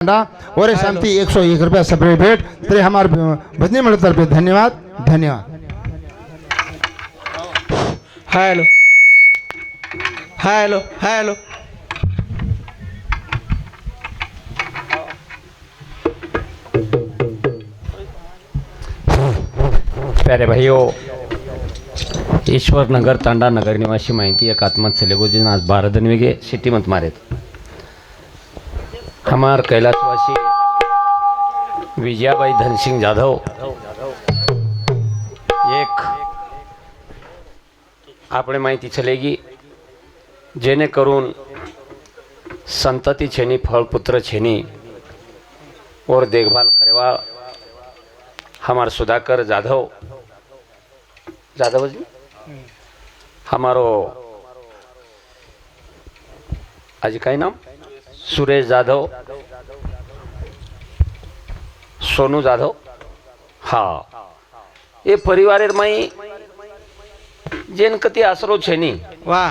और शांति 101 रुपया सेपरेट भेट तरी हमारे भजनी मंडल तरफ धन्यवाद धन्यवाद। हॅलो हॅलो हॅलो प्यारे भाइयों, ईश्वर नगर तांडा नगर निवासी माहिती एकात्मत सेलेगोजी आज 12 दिन वेगे सिटी मत मारे हमार कैलाशवासी विजयाबाई धनसिंह जाधव एक આપણે માહિતી ચલેગી જેને કरून संतति छेनी फलपुत्र छेनी और देखभाल करेवा हमार सुधाकर जाधव जाधव जी हमारो आज का नाम सुरेश जाधव सोनू जाधव हाँ ये परिवार माई जेन कती आसरो छेनी वाह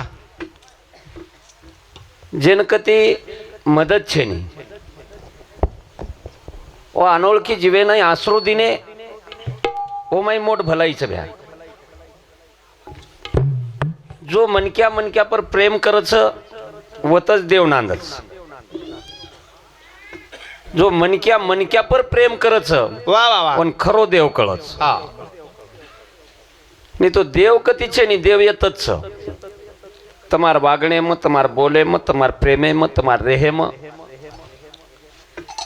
जेन कती मदद छेनी ओ अनोळखी जीवे नाही आसरो दिने ओ माई मोठ भलाईच भ्या जो मनक्या पर प्रेम करच वतच देव नांदच जो मनक्या पर प्रेम करच वाह वाह वाह पण खरो देव कळच हा नहीं तो देव कती छे नहीं देव येतच तमार वागणे में तमार बोले में तमार प्रेमे में तमार रेहे में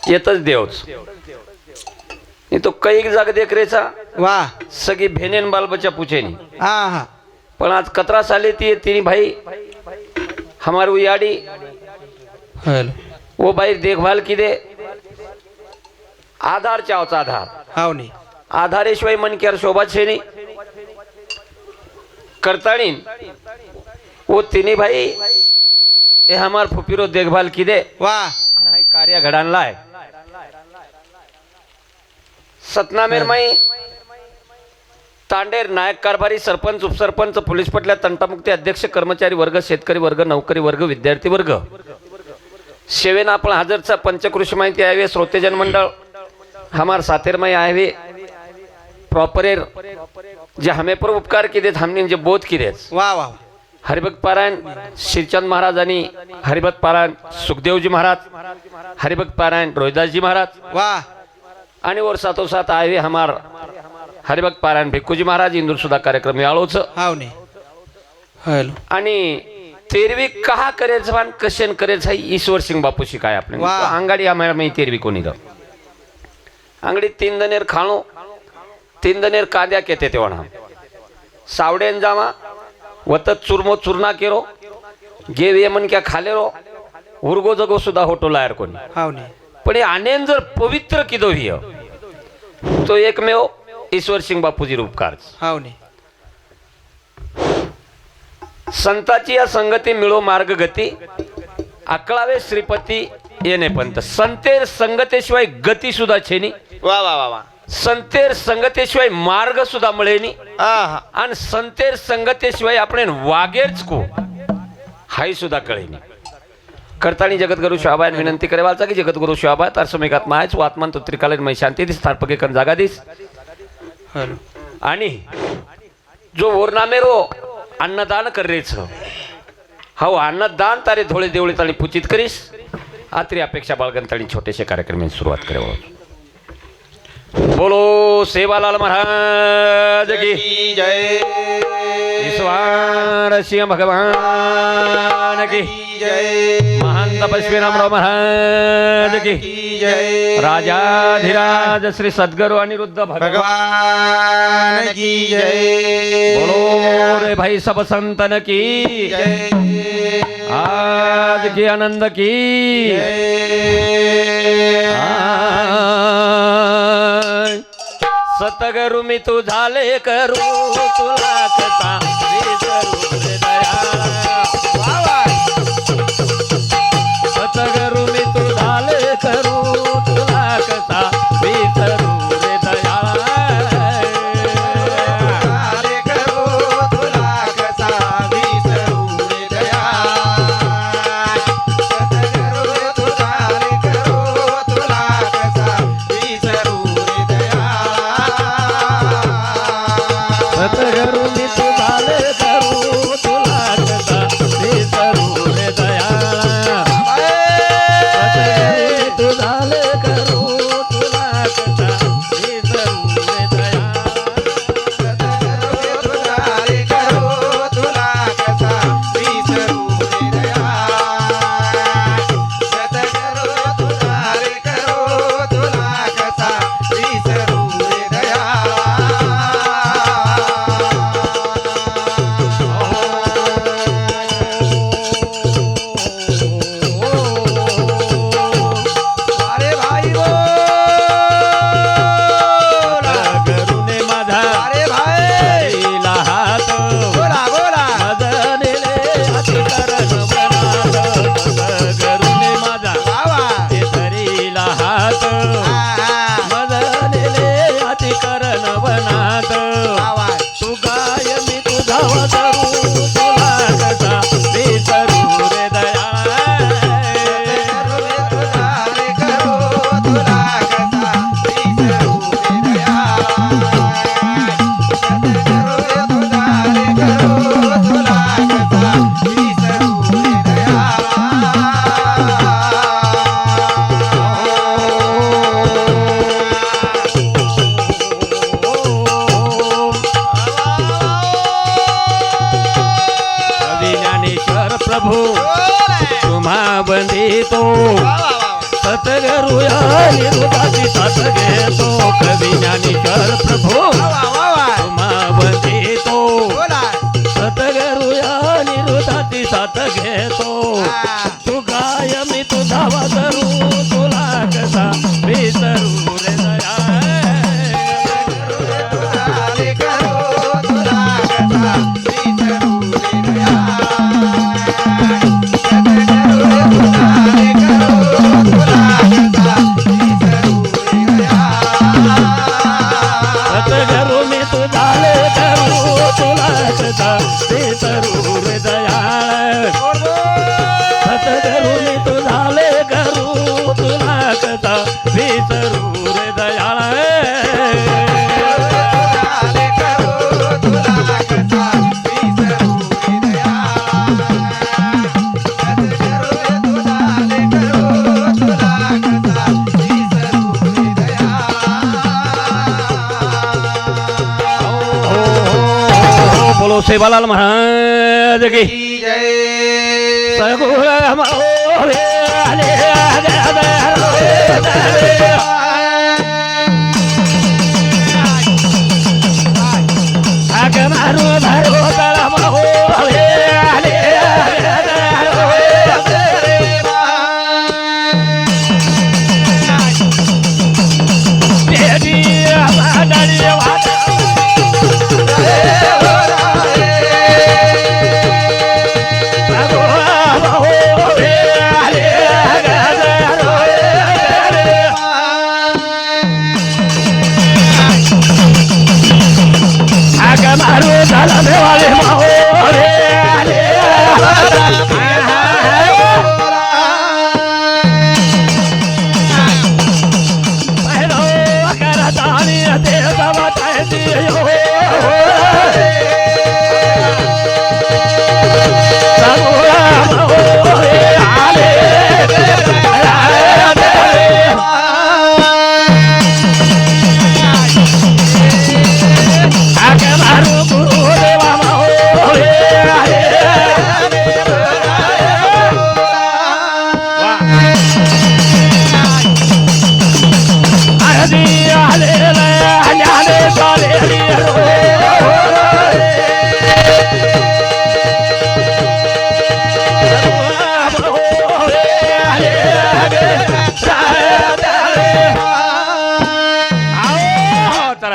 येतच देवच नहीं तो कई जाग देख रेचा वाह सगी भेनेन बाल बच्चा पूछे नहीं हा हा पण आज कतरा साले ती तीन भाई हमार उयाड़ी हॅलो वो भाई देखभाल की दे आधार चावचा आधार हाव नाही आधारेशिवाय मन केर शोभा छे नहीं करताणी वो तीन भाई ये हमार फुपीरो देखभाल की दे वाह आणि कार्य घडान लाय सतनामेर माई तांडेर नायक कारभारी सरपंच उपसरपंच पोलीस पटल्या तंटामुक्ती अध्यक्ष कर्मचारी वर्ग शेतकरी वर्ग नौकरी वर्ग विद्यार्थी वर्ग सेवेन आपण हजरचा पंचकृषी माहिती आहे श्रोतेजन मंडळ हमार साथेर माई आहे प्रॉपरेर जे हमें पर उपकार किए हमने जे बोध किए वाह वाह हरिभक्त पारायण श्रीचंद महाराज आणि हरिभक्त पारायण सुखदेवजी महाराज हरिभक्त पारायण रोहिदास जी महाराज वाह आणि और साथों साथ आए हमार हरिभक्त पारायण भिक्खूजी महाराज इंदूर सुद्धा कार्यक्रम याळोच हाव नाही हॅलो आणि तेरवी कहा करेच वान कशन करेच है ईश्वर सिंह बापू शिकाय आपने वाह. अंगाडी आम्हाला मी तेरवी कोणी द अंगडी 3 दनेर खाणो 3 दनेर कांद्या केते तेवणा सावडेन जामा वतत चुरमो चुरना केरो गेव ये मन क्या खालेरो उर्गो जगो सुद्धा होटो लायर कोणी हाव नाही पण आनेन जर पवित्र किदो हिय तो एकमेव ईश्वर सिंह बापूजी रूपकार हाव नाही संताची या संगती मिळो मार्ग गती अकळावे श्रीपती येणे पंत संतेर संगतेशिवाय गती सुद्धा छेनी वाह वाह वाह वाह संतेर संगतेशिवाय मार्ग सुद्धा मिळेनी हा हा आणि संतेर संगतेशिवाय आपण वागेरच को हाई सुद्धा कळेनी करतानी जगतगुरु शिवाबाई विनंती करेवाचा की जगतगुरु शिवाबाई तार समेकात मायच आत्मान तो त्रिकालीन मै शांती दिस स्थापके कन जागा दिस हॅलो आणि जो ओरनामेरो अन्नदान करेच हो अन्नदान तारे धोळे देवळे ताणी पूजित करीस आत्री अपेक्षा बाळगन ताणी छोटेसे कार्यक्रम सुरुवात करे बोलो सेवालाल महाराज की जय ईश्वर सिंह भगवान की जय महान तपस्वी रामराव महाराज की जय राजाधिराज श्री सद्गुरु अनिरुद्ध भगवान भगवान की जय बोलो रे भाई सब संतन की जय आज की आनंद की सतगुरु मी तू झाले करू तुला कथा विसरू रे दयाळा सतगुरु मी तू झाले करू तुला कथा विसरू रे दयाळा रे करू तुला कसा विसरू रे दया सतगुरु तुझा रे करू तू झाले करू तुला कसा विसरू रे दया सतगुरु तुझारे करो तुला कसा विसरू रे दया सतगुरु तुझारे करो तुला कसा विसरू रे दया अरे भाई बोला गरुने माझा अरे भाई दिला हात बोला बोला मदनेले अतिकरण बनात गरुने माझा बाबा ते धरीला हात मदनेले अतिकरण बनात बाबा तू गाय मी तुझा वसरू तुला कसा विसरू रे दया सतगुरु तुझारे करो तुला कसा विसरू रे दया सतगुरु तुझारे करो तुला कसा विसरू रे दया कवी ज्ञानेश्वर प्रभू तुम्हा बंदितो सतगुरु निरुदाची साथ घेतो कवी ज्ञानेश्वर प्रभू तुम्हा बंदितो सतगुरु निरुदाची साथ घेतो तू गाय मी तुझा वासरू तुला कसा विसरू रे दया तुझारे करो तुला कसा विसरू रे दया सतगुरु तुझारे करो तुला कसा विसरू रे दया सतगुरु मी तुझाले करू तुला कसा विसरू रे दयाळ सतगुरु मी तुझाले करू तुला कसा विसरू रे दयाळ तुझारे करो तुला कसा विसरू रे दया सतगुरु तुझारे करो तुला कसा विसरू रे दया बोलो सेवालाल महाराज की की जय सगुण मोरे आले आग मारू भरो तळा मोरे आले तेरी आवाडाली वाट मारू झाला देवाले माहोरे आले पहिलो करतानी ते समताय दियो सगुरा माहोरे आले आगे मारू गुरु देवा माहोरे आले आधी आले आले चाले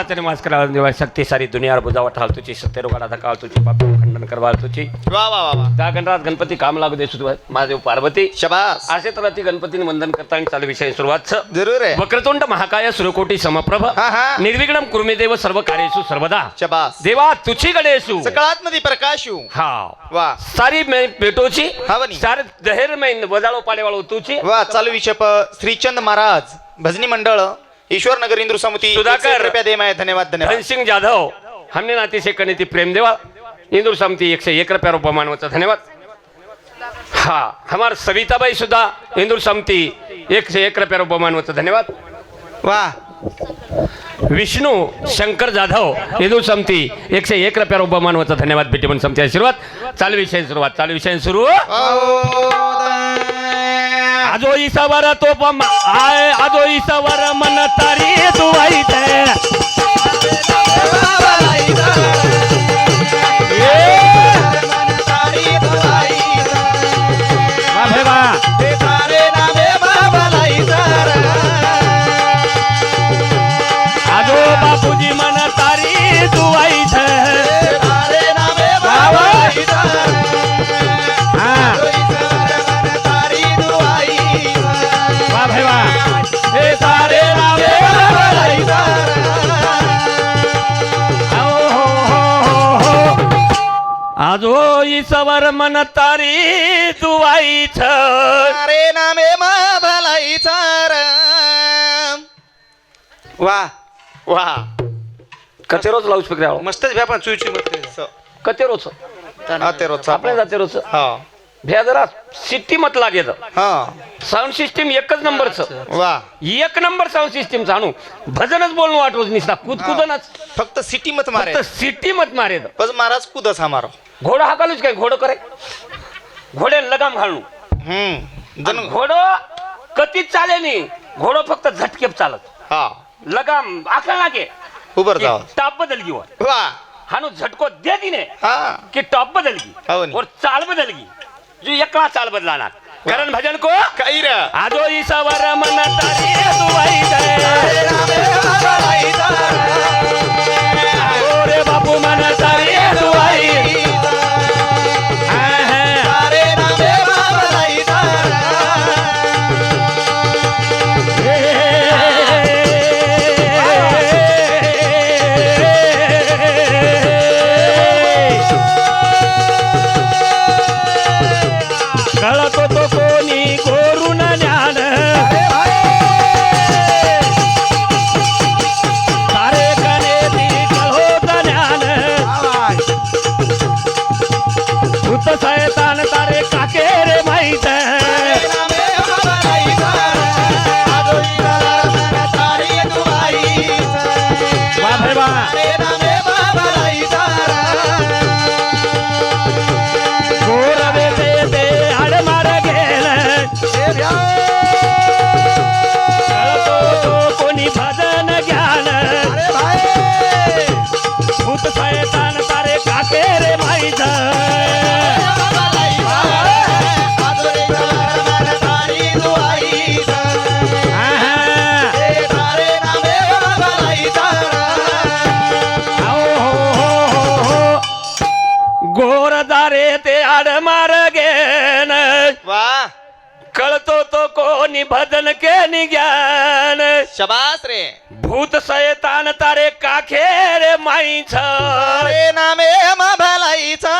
तरी मास करा देवा शक्ती सारी दुनियावर बुजावा ठाल तुझी सत्य रोगाला धकाळ तुझी पाप खंडन करवाल तुझी वा वा वा त्या गणराज गणपती काम लागू दे सुद्धा महादेव पार्वती शबास असे तर ती गणपतीने वंदन करताना चालू विषय सुरुवात जरूर आहे वक्रतुंड महाकाय सूर्यकोटी समप्रभ हा हा निर्विघ्नम कुर्मेदेव सर्व कार्येषु सर्वदा शबास देवा तुझी गणेशु सकळात मध्ये प्रकाशू हा वा सारी मैं पेटोची हा बनी. सारे दहेर में वजाळो पाडेवाळो तुची वा चालू विषय श्रीचंद महाराज भजनी मंडळ ईश्वर नगर इंद्र समिति सुधाकर. रुपया दे मैं धन्यवाद धन्यवाद धनसिंग जाधव हमने नाती से करने थी प्रेम देवा इंदूर समिति 101 रुपया रूपमानवचा धन्यवाद। हाँ हमारे सविताबाई सुधा इंदूर समिति ₹101 बहुमान होतं. धन्यवाद. वा विष्णू शंकर जाधव येदू समती ₹101 बहुमान होतं. धन्यवाद. भेटी म्हणून समती आशीर्वाद. चालू विषय सुरुवात. चालू विषय सुरू. आजो ईसावर तो आजो ईसावर मन तारी दुवाई दे आजो बापूजी मन तारी दुवाई दे आजो ईसवर मन तारी दुवाईच अरे नामे मा भलाईचा वा वा कते रोज लावू स्पीकर मस्तच भ्या पण चुईची मत कते रोज ते रोजचा आपल्या जाते रोज हा भ्या जरा सिटी मत लागेल. हा साऊंड सिस्टीम एकच नंबरचं. वा 1 नंबर साऊंड सिस्टीम आणू भजनच बोलणं वाटरोज निसता कुदकुदनच फक्त सिटी मत मारे फक्त सिटी मत मारे. बस महाराज कुदस हमारो घोडा हाकालूच काय घोडं करे घोड्या लगाम घालू जन घोडो कतीच चाले नाही. घोडो फक्त झटकेप चालत. हा लगाम आखला लागे उबर जाओ टॉप बदल गी वा हानू झटको दे दिने हा की टॉप बदल गी हो नी. और चाल बदल गी जो एकला चाल बदलाना करण भजन को काही रे आजो ईसावर मन तारी दुवाई दे रे बापू मन तारी दुवाई कळतो तो कोणी कोरून ज्ञान तारे कने ती कळहोत ज्ञान भूत सैतान तारे काके रे माहीत वा भाई वा गोरवे ते ते आडमार गेलं कळतो तो कोणी भजन ज्ञान भूत सैतान तारे काके रे माहीत गोरदारे ते आडमार गेन वा कळतो तो कोणी भजन के ज्ञान शबास रे भूत सैतान तारे काखे रे माईच अरे नामे मा भलाईचा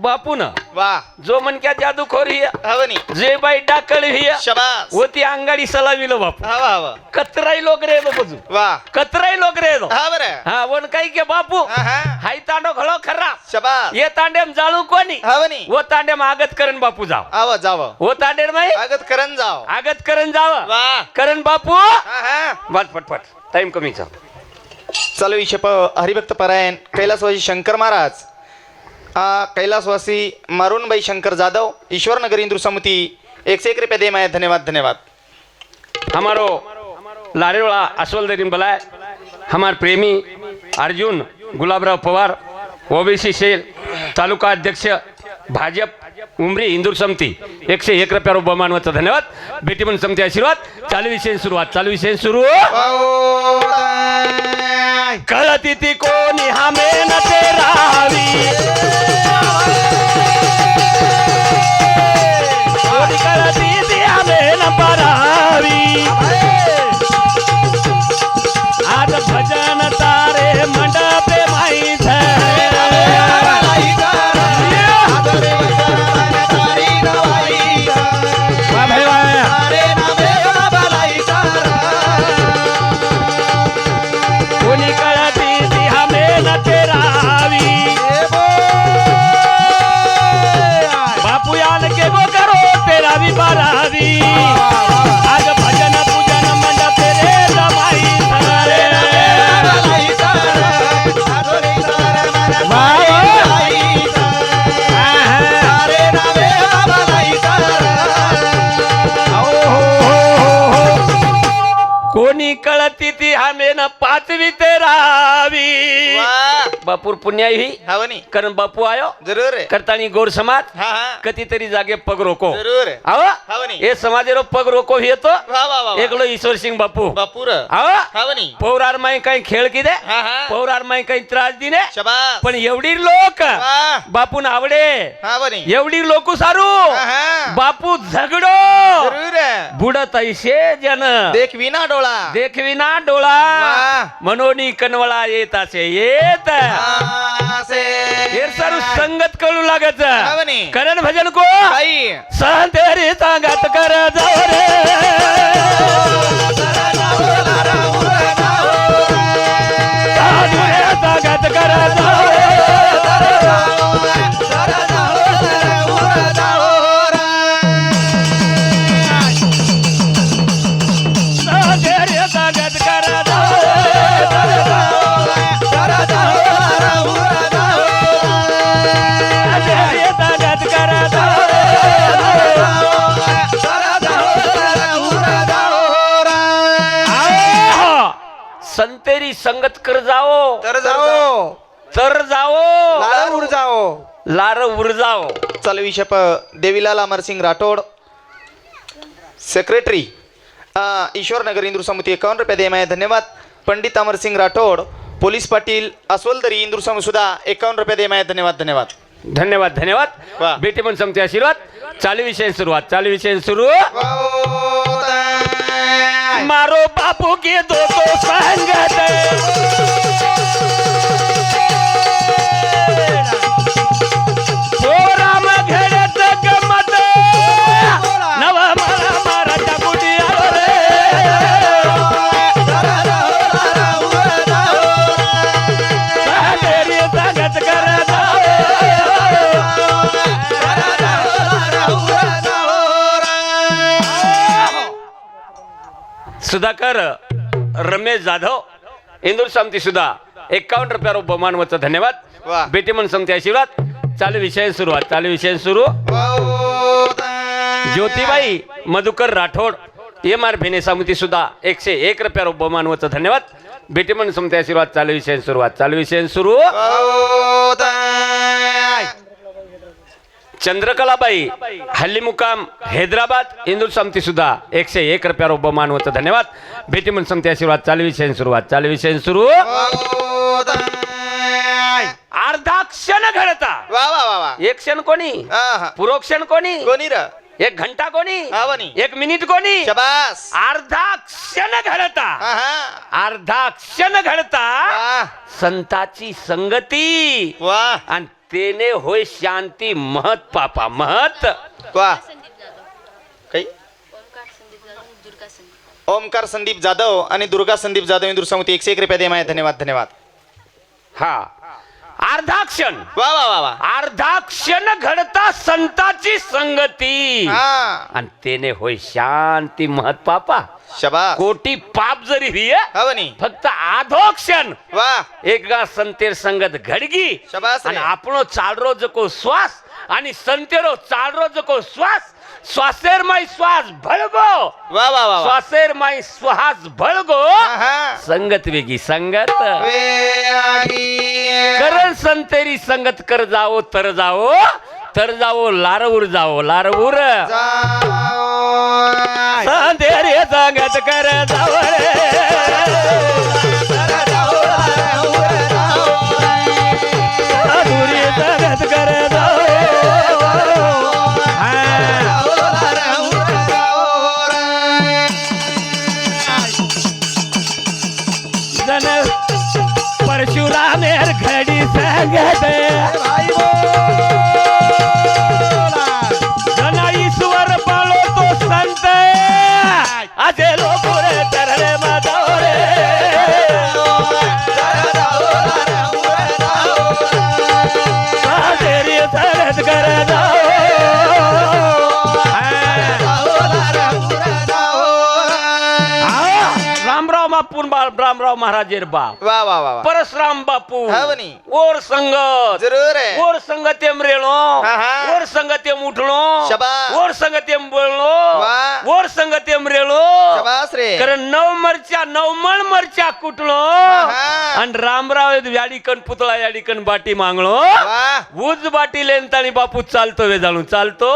बापू न वा जो मनक्या जादू खोरी हवनी जे बाई डाकळ ही शबास होती अंगाडी सलाविलो बापू हवा हवा कतराई लोक रे बजू वा कतराई लोक रे हा बर हा वन काही के बापू हा हाय तांडो घळो खरा शबास ये तांडेम जाळू कोणी हवनी वो तांडेम आगत करण बापू जाव आवा जाव वो तांडेर माई आगत करन जाव आगत करण जाव वा करण बापू हा बस पटपट टाइम कमीचा चालू विषय हरिभक्त परायण कैलासवासी शंकर महाराज कैलासवासी मारुनबाई शंकर जाधव ईश्वर नगर इंदुर समिति 101 रुपये दे माया धन्यवाद धन्यवाद. हमारो लारेवाला अश्वल दरीन बलाय हमार प्रेमी अर्जुन गुलाबराव पवार ओबीसी सेल तालुका अध्यक्ष भाजप उमरी इंदूर समिति 101 रुपये बहुमानवाचा धन्यवाद. बेटी म्हणून समिती आशीर्वाद. चालू विषय सुरुवात. चालू विषय सुरू. कळती ती कोणी हमे न ते राहावी कोणी कळती ती हमे न परावी आज भजन तारे मंडपे माहीत कोणी कळती ती हमे न ते राहावी बापू याल के बोका कोणी कळती ती हमेन पाचवीत राहावी वाह बापूर पुण्याही हवनी कारण बापू आयो जरूर है करतानी गौर समाज हा हा कधीतरी जागे पग रोको जरूर है आव हवनी हे समाजेरो पग रोको येतो वाह वाह वाह एकलो ईश्वर सिंग बापू बापूर आव हवनी पौरार माई काही खेळ किदे हा हा पौरार माई काही त्रास दिने शाबास पण एवढी लोक वाह बापून आवडे हवनी एवढी लोक सारू हा हा बापू झगडो जरूर है बुडत ऐसे जन देख विना डोळा देखविना डोळा वाह. मनोनी कनवळा येत असे येत आसे हे सर्व संगत कळू लागत हवनी. करण भजन को काही संतेरी सांगत कर जाऊ रे साधुरे सांगत कर जाऊ रे संतेरी सांगत कर जाऊ रे सांगत कर जाऊ संतेरी संगत कर जाओ तर जाओ तर जाओ लाळूर जाओ लार उरजाओ चालू विषय देवीलाल अमरसिंग राठोड सेक्रेटरी ईश्वर नगर इंदूर समिती 51 रुपये देम आहे धन्यवाद पंडित अमरसिंग राठोड पोलीस पाटील अस्वलदरी इंदूर समिती सुद्धा 51 रुपये देम आहे धन्यवाद धन्यवाद धन्यवाद धन्यवाद वाह. बेटी पण समते आशीर्वाद चालू विषय सुरुवात चालू विषय सुरू मारो बापू के दो संगत राम घेडत गमत नव मला मारा टाकुटी आलो रे तेरी संगत कर सुधाकर रमेश जाधव इंदूर समिती सुद्धा 51 रुपया बहुमानवचं धन्यवाद वाह. बेटी म्हणून समिती आशीर्वाद चालू विषय सुरुवात चालू विषय सुरू ज्योतिबाई मधुकर राठोड एम.आर. भेने समिती सुद्धा 101 रुपया बहुमानवचं धन्यवाद बेटी म्हणून समिती आशीर्वाद चालू विषय सुरुवात चालू विषय सुरू चंद्रकलाबाई हल्ली मुकाम हैदराबाद इंदूर समिती सुद्धा 101 रुपया बहुमानवचं धन्यवाद बेटी म्हणून समिती आशीर्वाद चालू विषय सुरुवात चालू विषय सुरू अर्धा क्षण घडता वा वा वा वा एक क्षण कोणी पुरो क्षण कोणी कोणी र एक घंटा कोणी हवनी. एक मिनिट कोणी शाबास अर्धा क्षण घडता हा हा अर्धा क्षण घडता वाह संताची संगती वाह आणि तेने होय शांती महत पापा महत वाह काही ओमकार संदीप जाधव आणि दुर्गा संदीप जाधव इंदूर समिती 101 रुपये देम आहे धन्यवाद धन्यवाद हा अर्धा क्षण वा वा वा वा अर्धा क्षण घडता संताची संगती हा आणि तेने होय शांती महत पापा शाबास कोटी पाप जरी हिय हवनी फक्त आधो क्षण वाह एक गा संतेर संगत घडगी शाबास आणि रे. आपणो चालरो जको श्वास आणि संतेरो चालरो जको श्वास श्वासेर माई श्वास भळगो वा वा वा वा श्वासेर माई श्वास भळगो हा हा संगत वेगी संगत वे आगी करण संतेरी संगत कर जाओ तर जाओ लारऊर लारऊर जाओ संतेरी संगत कर जाओ रे साधुरी संगत कर जाओ जन परशुरामेर घडी संगत जन ईश्वर पालो तो संत असे लोक रे तरळे माधवरे साधेरी संगत कर जाओ रामराव मा बापून रामराव महाराजेर बाप वा वा वा वा परशुराम बापू हा वनी. ओर संगत जरूर है ओर संगतेम रेलो हा, हा. ओर संगतेम उठलो शाबास. ओर संगतेम बोललो वाह. ओर संगतेम रेलो शाबास रे कारण 9 मरच्या 9 मण मरच्या कुटलो हा. आणि रामराव याडीकन पुतळा याडीकन बाटी मागलो वा उज बाटी लेनतानी बापू चालतो वेजाळून चालतो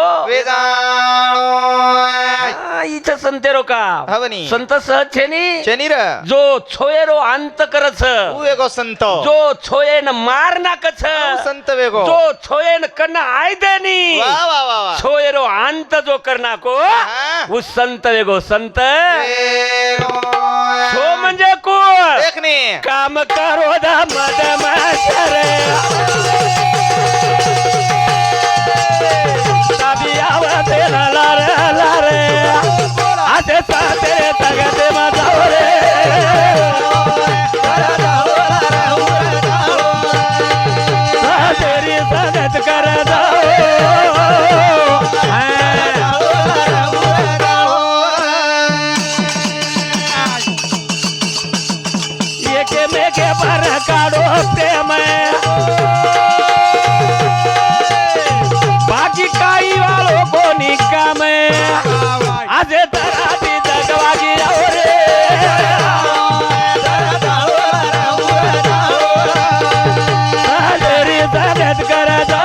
इथं संतेरो का हवनी. संत सहज छेनी शनीर जो छोयेरो अंत करच तू वेगो संत जो छोयेन मार नाकच संत वेगो जो छोयेन कन्ना आय देनी वा वा वा वा छोयेरो अंत जो करना को हा. वो संत वेगो संत वेगो. छो म्हणजे कोण देखने काम करो दा मद मशरे तभी आवते लारे लारे आते साते तगते मजावरे तेरी संगत कर दो एके मेके पर काढो प्रेम बाकी काही वालो कोणी काम आज तराती जगवागी रे तेरी संगत कर दो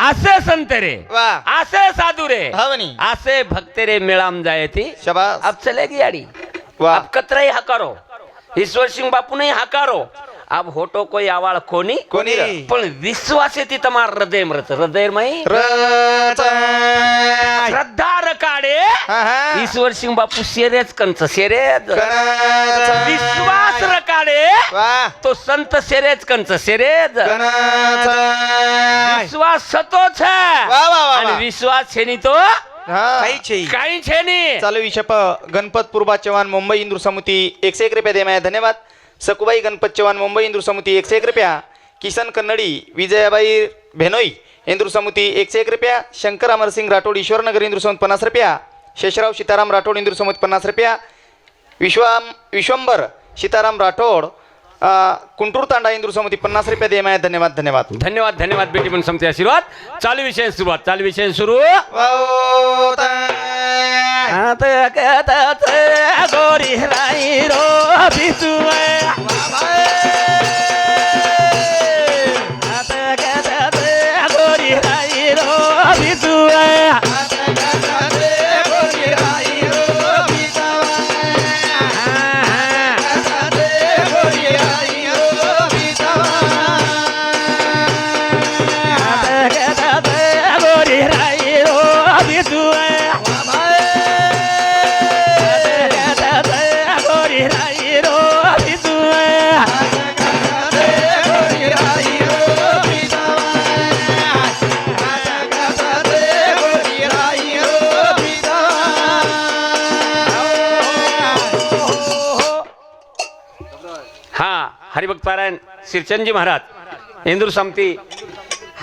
असे संत रे वा असे साधू रे हवनी. असे भक्त रे मिळाम जाए थी शाबास अब चलेगी यारी वाह. अब कतराई हकारो ईश्वर सिंह बापू नहीं हकारो अब होटो कोई आवाळ कोणी कोणी रे? पण विश्वास येते तमार हृदय मृत हृदय मई श्रद्धा रकाडे हा, हा. ईश्वर सिंह बापू शेरेच कंच शेरेच विश्वास रकाडे वा तो संत शेरेच कंच शेरेच विश्वास सतोच है वा वा वा आणि वा. विश्वास छेनी तो काही काही छेनी चालू विषय गणपत पूर्वा चव्हाण मुंबई इंदूर समिती 101 रुपया दे माया धन्यवाद सकुबाई गणपत चव्हाण मुंबई इंदूर समिती 101 रुपया किसन कन्नडी विजयाबाई भेनोई इंदूर समिती 101 रुपया शंकर अमरसिंग राठोड ईश्वरनगर इंदूर समिती 50 रुपया शेषराव सीताराम राठोड इंदूर समिती 50 रुपया विश्वंबर सीताराम राठोड कुंटूर तांडा इंदूर समिती 50 रुपया दे माया धन्यवाद धन्यवाद धन्यवाद धन्यवाद बेटी पण समते आशीर्वाद चालू विषय सुरुवात चालू विषय सुरू गोरी राई रो बिसु गोरी राई रो बिसु गोरी राई रो बिसु गोरी राई रो बिसु हाँ हरिभक्त पारायण श्रीचंदजी महाराज इंदूर समिती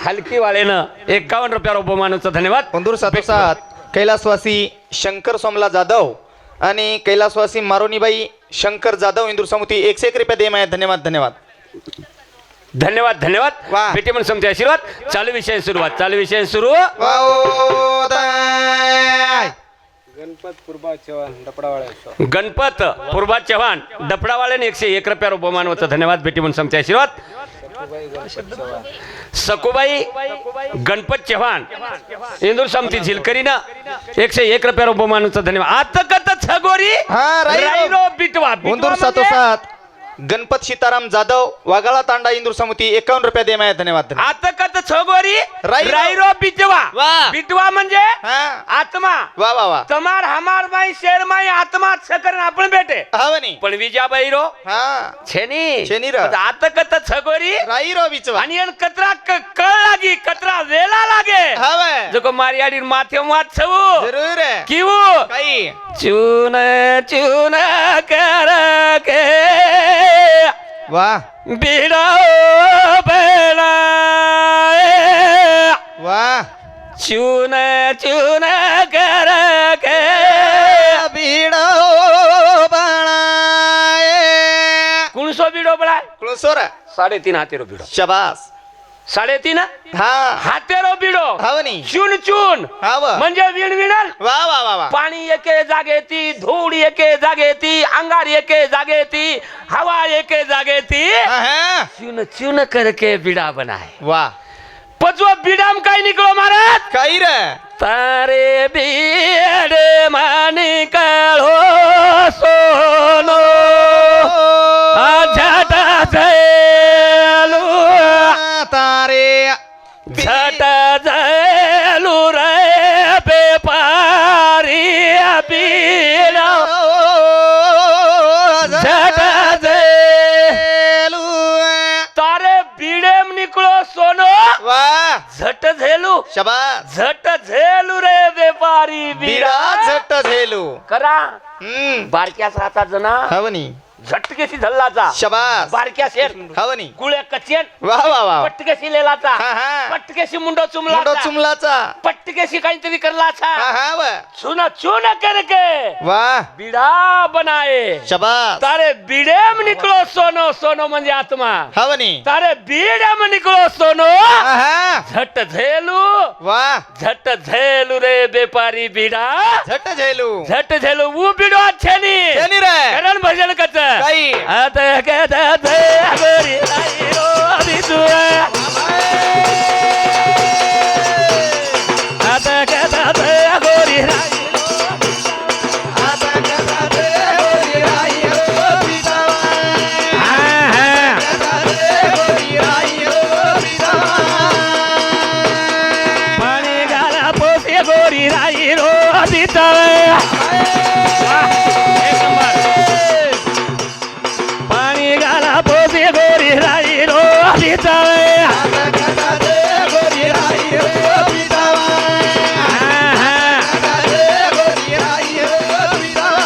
हलकी वाळेनं 51 रुपया उपमानाचं धन्यवाद कुंदूर सातोसात कैलासवासी शंकर सोमला जाधव आणि कैलासवासी मारोनीबाई शंकर जाधव इंदूर समिती 101 रुपया दे माया धन्यवाद धन्यवाद धन्यवाद धन्यवाद वाह. बेटी पण समते आशीर्वाद चालू विषय सुरुवात चालू विषय सुरू गणपत पूर्वा चव्हाण डपडावाळे गणपत पूर्वा चव्हाण डपडावाल्याने 101 रुपया उपमानाचं धन्यवाद बेटी पण समते आशीर्वाद सकुबाई गणपत चव्हाण इंदूर समिती झिलकरीनं 101 रुपया उपमानाचं धन्यवाद आता कत छगोरी हा, राईरो. बिटवा कुंदूर सातोसात गणपत सीताराम जाधव वागाळा तांडा इंदूर समिती 51 रुपया दे माया धन्यवाद धन्यवाद. आता कत छगोरी राईरो. राईरो बिटवा वाह. बिटवा म्हणजे हा आत्मा वा वा वा तमार हमार माई शेर माई आत्मा छकर आपण भेटे हवनी पण विजाबाई रो हा छेनी छेनी र. आता कत छगोरी राई रो बिचवा आणि यान कतरा कळ लागी कतरा वेला लागे हवे जको मारियाडी माथे मात छवू जरूर है किवू काही चून चून कर के वाह बिड़ाओ बेला वाह चून चून कर के बीडो बनाए कुणसो बिडो बळा क्लोसोर 3.5 हातेरो बिडो शबास 3.5 हा हातेरो बिडो हवनी चून चून हाव म्हणजे विणविणल वा वा वा वा पाणी एके जागे ती धूळ एके जागे ती अंगार एके जागे ती हवा एके जागे ती हा चून चून करके बिडा बनाए वा पचवा बिडाम काय निकलो महाराज काही रे तारे बीड मानिकळो सोनो झटा झेलू तारे झटा झेलू रे बेपारी बीडा झटा झेलू तारे बीडेम निकलो सोनो वा झट झेलू शबास झट झेलू रे व्यापारी बीडा झट झेलू करा बारक्यास राहता जना हवनी झटकेशी झल्लाचा शबास बारक्या शेर हवनी गुळे कचेन वा वा वा पटकेशी लेलाचा हा, हा. पटकेशी मुंडो मुंडो चुमला चुमलाचा पटकेशी काहीतरी करलाचा हा हा वा चुन चुन करके वा बिडा बनाए शबास तारे बिडेम निकलो सोनो सोनो म्हणजे आत्मा हवनी तारे बिडेम निकलो सोनो हा हा झट झेलू वा झट झेलू रे व्यापारी बिडा झट झेलू झट झेलू वो बिडो अच्छे नहीं शनी रे करण भजन कच काही आता कहता थे गोरी आई रो अभी तू आता कहता थे गोरी आई आता कसा दे गोरी राई हो पितावा कसा दे गोरी राई हो पितावा पाणी गाला पोसे गोरी राई रो अभी पाणी गाला पोसे गोरी राई रो अभी आता कसा दे गोरी राई हो पितावा कसा दे गोरी राई हो पितावा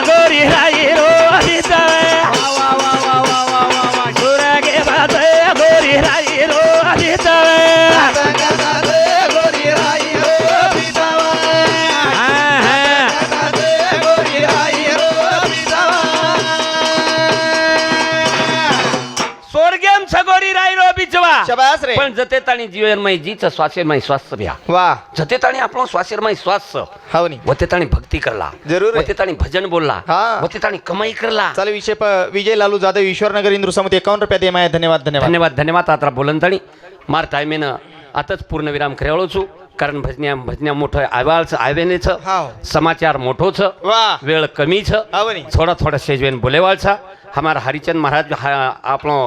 गोरी राई रो अभी वा वा वा वा वा वा वा वा सुरगे बाते गोरी राई रो अभी आता कसा दे गोरी राई हो पितावा कसा दे गोरी राई हो पितावा स्वर्गेम सगोरी राई रो बिचवा शबास रे पण जते ताणी जीवनमय जीच स्वासेमय स्वास्थ्य भ्या वा जते ताणी आपलो स्वासेमय स्वास्थ्य हवनी वते ताणी भक्ती करला जरूर आहे. वते ताणी भजन बोलला हा. वते ताणी कमाई करला चालू विजय लालू जाधव ईश्वरनगर इंदूर समिती 51 रुपया दे माया धन्यवाद धन्यवाद धन्यवाद धन्यवाद आता बोलन ताणी मार टायमेनं आताच पूर्णविराम खेळवळोचू कारण भजन्या मोठं आवाळचं आवेनेच हाव. समाचार मोठोच वा वेळ कमीच हवनी थोड़ा थोड़ा सेजवेन बोलेवालसा हमारा हरिचंद महाराज आपणो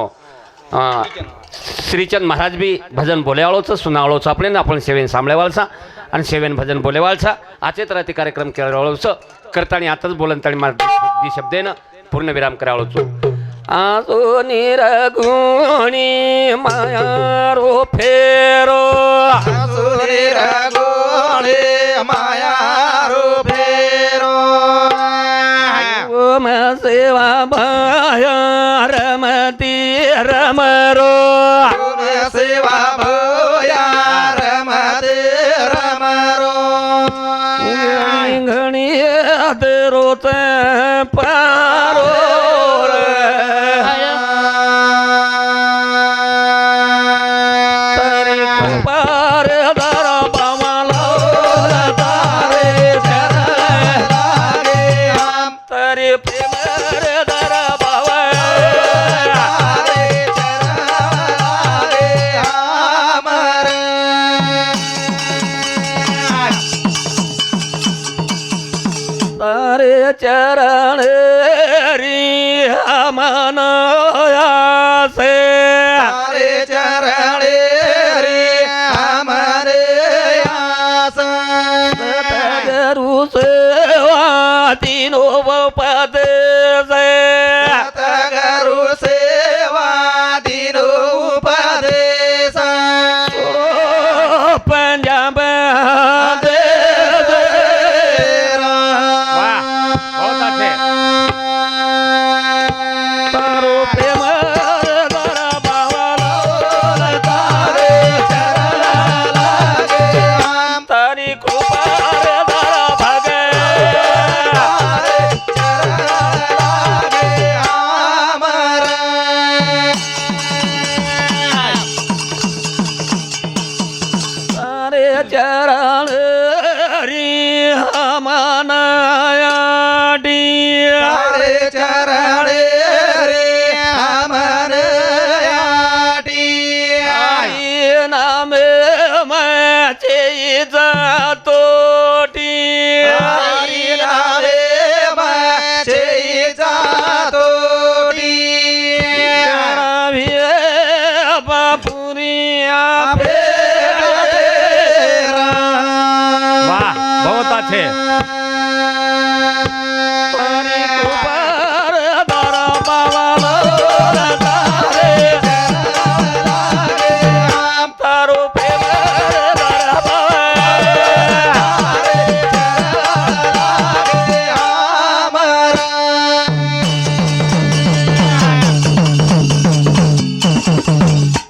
श्रीचंद महाराज भी भजन बोलेवाळोच सुनावळोच आपण आपण सेवेन सांभळेवालसा आणि सेवेन भजन बोलेवालसा आचेत राहते कार्यक्रम केळवळोच करतानी आताच बोलनतानी मार शब्देन पूर्णविराम करावळोच आजो निरगुणी माया रो फेरो सुरे रगोळे माया रो फेरो ओम सेवा भाया रमती रमरो सेवा भोया रमते रमरो घणी रोच पारो तरी पार दर पामाला तारे तरी प्रेम दर बाबा तारे चरण री मन से चरणे रे हमारे आस गुरु सेवा तीनों पद से गरु सेवा दिनो उपदेश पंजाब दे बहुत अच्छे। तारो प्रेम दर बावला चरण रे हमनायाडी तारे चरण रे हमन याटी आई नाम माझे जातो टी हरी नामे माझे जातोटी बापुरी वाह बहुत अच्छे तारी कुपार दारा बाबा तारो फेवर दारा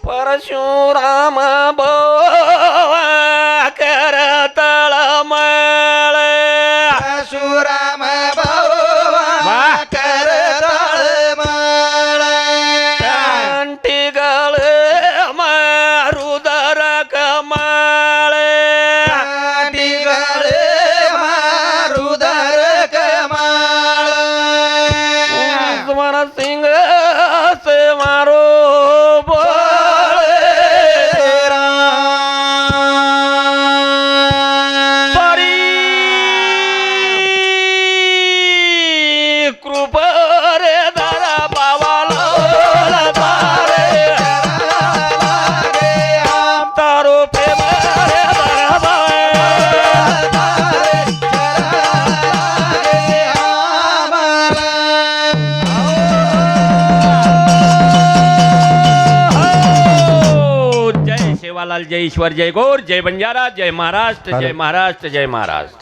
परशुराम बोवा करतळ मळ परशुराम बाबा करतळ मळ कंटिगळ मारुदर कमाळ टिगळे मारुदर कमाळ उस्मान सिंग से मारो कृपरे दारा बाबाला तारो फेवरे दारा जय सेवालाल जय ईश्वर जय गौर जय बंजारा जय महाराष्ट्र जय महाराष्ट्र जय महाराष्ट्र